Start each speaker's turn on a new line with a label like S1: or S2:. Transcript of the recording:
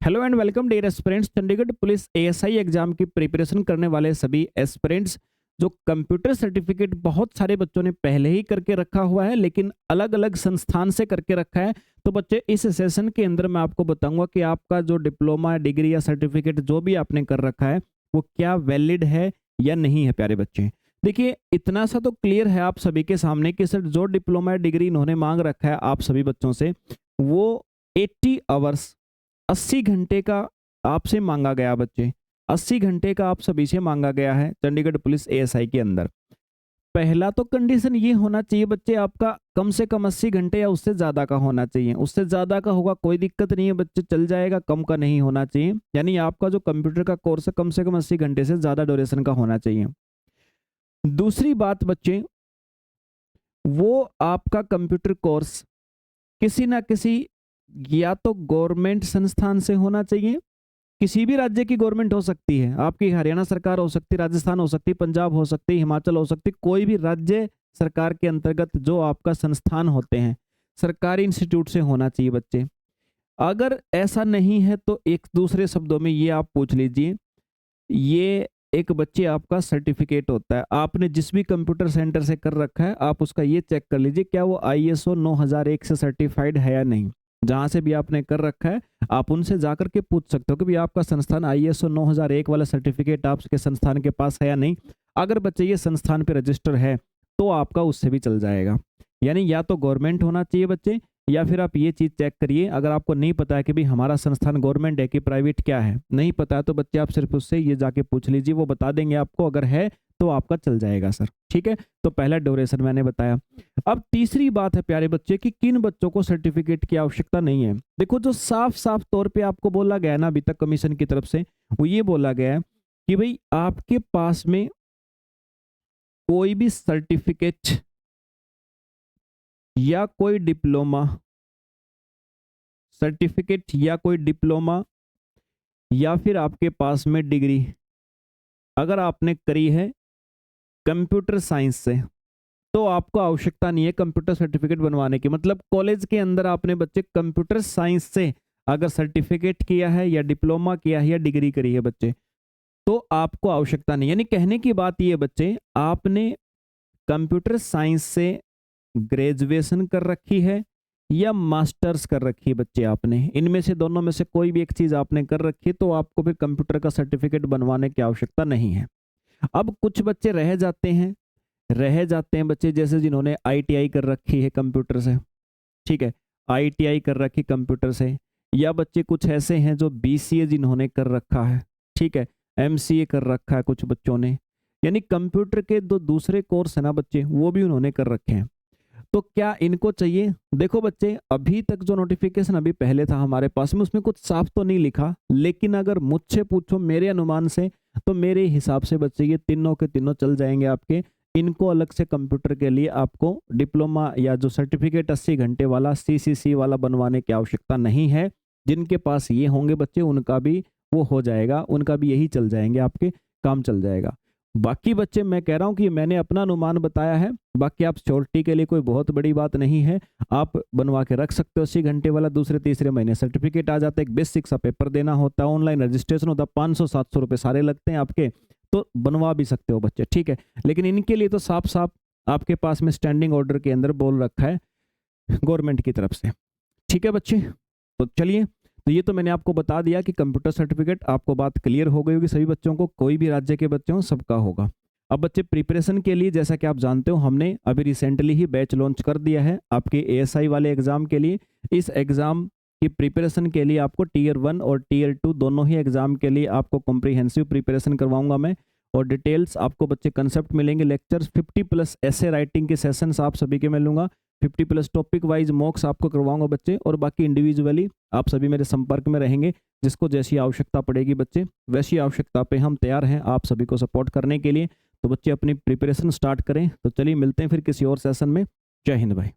S1: Hello and welcome dear aspirants. Chandigarh police ASI exam की preparation करने वाले सभी एस्पिरेंट्स जो कंप्यूटर सर्टिफिकेट बहुत सारे बच्चों ने पहले ही करके रखा हुआ है, लेकिन अलग अलग संस्थान से करके रखा है। तो बच्चे, इस सेशन के अंदर मैं आपको बताऊंगा कि आपका जो डिप्लोमा डिग्री या सर्टिफिकेट जो भी आपने कर रखा है वो क्या वैलिड है या नहीं है। प्यारे बच्चे, देखिए, इतना सा तो क्लियर है आप सभी के सामने कि सर जो डिप्लोमा डिग्री इन्होंने मांग रखा है आप सभी बच्चों से, वो 80 आवर्स 80 घंटे का आपसे मांगा गया। बच्चे, 80 घंटे का आप सभी से मांगा गया है चंडीगढ़ पुलिस एएसआई के अंदर। पहला तो कंडीशन ये होना चाहिए बच्चे, आपका कम से कम 80 घंटे या उससे ज्यादा का होना चाहिए। उससे ज्यादा का होगा कोई दिक्कत नहीं है बच्चे, चल जाएगा। कम का नहीं होना चाहिए, यानी आपका जो कंप्यूटर का कोर्स है कम से कम 80 घंटे से ज्यादा ड्यूरेशन का होना चाहिए। दूसरी बात बच्चे, वो आपका कंप्यूटर कोर्स किसी ना किसी या तो गवर्नमेंट संस्थान से होना चाहिए। किसी भी राज्य की गवर्नमेंट हो सकती है, आपकी हरियाणा सरकार हो सकती है, राजस्थान हो सकती है, पंजाब हो सकती है, हिमाचल हो सकती है। कोई भी राज्य सरकार के अंतर्गत जो आपका संस्थान होते हैं, सरकारी इंस्टीट्यूट से होना चाहिए बच्चे। अगर ऐसा नहीं है तो एक दूसरे शब्दों में ये आप पूछ लीजिए, ये एक बच्चे आपका सर्टिफिकेट होता है। आपने जिस भी कंप्यूटर सेंटर से कर रखा है आप उसका ये चेक कर लीजिए क्या वो आईएसओ 9001 से सर्टिफाइड है या नहीं। जहां से भी आपने कर रखा है आप उनसे जाकर के पूछ सकते हो कि भाई आपका संस्थान आईएसओ 9001 वाला सर्टिफिकेट आपके संस्थान के पास है या नहीं। अगर बच्चे ये संस्थान पे रजिस्टर है तो आपका उससे भी चल जाएगा। यानी या तो गवर्नमेंट होना चाहिए बच्चे, या फिर आप ये चीज चेक करिए। अगर आपको नहीं पता है कि भाई हमारा संस्थान गवर्नमेंट है कि प्राइवेट क्या है, नहीं पता है, तो बच्चे आप सिर्फ उससे ये जाके पूछ लीजिए, वो बता देंगे आपको। अगर है तो आपका चल जाएगा सर, ठीक है। तो पहला ड्यूरेशन मैंने बताया। अब तीसरी बात है प्यारे बच्चे कि किन बच्चों को सर्टिफिकेट की आवश्यकता नहीं है। देखो, जो साफ साफ तौर पे आपको बोला गया है ना अभी तक कमीशन की तरफ से, वो ये बोला गया है कि भाई आपके पास में कोई भी सर्टिफिकेट या कोई डिप्लोमा सर्टिफिकेट या कोई डिप्लोमा या फिर आपके पास में डिग्री अगर आपने करी है कंप्यूटर साइंस से, तो आपको आवश्यकता नहीं है कंप्यूटर सर्टिफिकेट बनवाने की। मतलब कॉलेज के अंदर आपने बच्चे कंप्यूटर साइंस से अगर सर्टिफिकेट किया है या डिप्लोमा किया है या डिग्री करी है बच्चे, तो आपको आवश्यकता नहीं। यानी कहने की बात यह बच्चे, आपने कंप्यूटर साइंस से ग्रेजुएशन कर रखी है या मास्टर्स कर रखी है बच्चे, आपने इनमें से दोनों में से कोई भी एक चीज आपने कर रखी है, तो आपको फिर कंप्यूटर का सर्टिफिकेट बनवाने की आवश्यकता नहीं है। अब कुछ बच्चे रह जाते हैं बच्चे, जैसे जिन्होंने आईटीआई कर रखी है कंप्यूटर से, ठीक है, आईटीआई कर रखी कंप्यूटर से। या बच्चे कुछ ऐसे हैं जो बीसीए जिन्होंने कर रखा है, ठीक है, एमसीए कर रखा है कुछ बच्चों ने। यानी कंप्यूटर के दो दूसरे कोर्स है ना बच्चे, वो भी उन्होंने कर रखे हैं। तो क्या इनको चाहिए? देखो बच्चे, अभी तक जो नोटिफिकेशन अभी पहले था हमारे पास में, उसमें कुछ साफ तो नहीं लिखा, लेकिन अगर मुझसे पूछो मेरे अनुमान से, तो मेरे हिसाब से बच्चे ये तीनों के तीनों चल जाएंगे आपके। इनको अलग से कंप्यूटर के लिए आपको डिप्लोमा या जो सर्टिफिकेट 80 घंटे वाला सीसीसी वाला बनवाने की आवश्यकता नहीं है। जिनके पास ये होंगे बच्चे उनका भी वो हो जाएगा, उनका भी यही चल जाएंगे, आपके काम चल जाएगा। बाकी बच्चे, मैं कह रहा हूं कि मैंने अपना अनुमान बताया है, बाकी आप श्योरिटी के लिए कोई बहुत बड़ी बात नहीं है, आप बनवा के रख सकते हो 80 घंटे वाला। दूसरे तीसरे महीने सर्टिफिकेट आ जाता है। एक बेसिक सा पेपर देना होता है, ऑनलाइन रजिस्ट्रेशन होता है, 500-700 रुपये सारे लगते हैं आपके, तो बनवा भी सकते हो बच्चे, ठीक है। लेकिन इनके लिए तो साफ साफ आपके पास में स्टैंडिंग ऑर्डर के अंदर बोल रखा है गवर्नमेंट की तरफ से, ठीक है बच्चे। तो चलिए, तो ये तो मैंने आपको बता दिया कि कंप्यूटर सर्टिफिकेट, आपको बात क्लियर हो गई होगी सभी बच्चों को, कोई भी राज्य के बच्चे हों सबका होगा। अब बच्चे, प्रिपरेशन के लिए जैसा कि आप जानते हो हमने अभी रिसेंटली ही बैच लॉन्च कर दिया है आपके एएसआई वाले एग्जाम के लिए। इस एग्जाम की प्रिपरेशन के लिए आपको टीयर 1 और टीयर 2 दोनों ही एग्जाम के लिए आपको कॉम्प्रिहेंसिव प्रिपरेशन करवाऊंगा मैं। और डिटेल्स आपको बच्चे कंसेप्ट मिलेंगे, लेक्चर्स 50+ ऐसे राइटिंग के सेशंस आप सभी के मिलूंगा, 50+ टॉपिक वाइज मॉक्स आपको करवाऊंगा बच्चे। और बाकी इंडिविजुअली आप सभी मेरे संपर्क में रहेंगे, जिसको जैसी आवश्यकता पड़ेगी बच्चे वैसी आवश्यकता पे हम तैयार हैं आप सभी को सपोर्ट करने के लिए। तो बच्चे अपनी प्रिपरेशन स्टार्ट करें। तो चलिए मिलते हैं फिर किसी और सेशन में। जय हिंद भाई।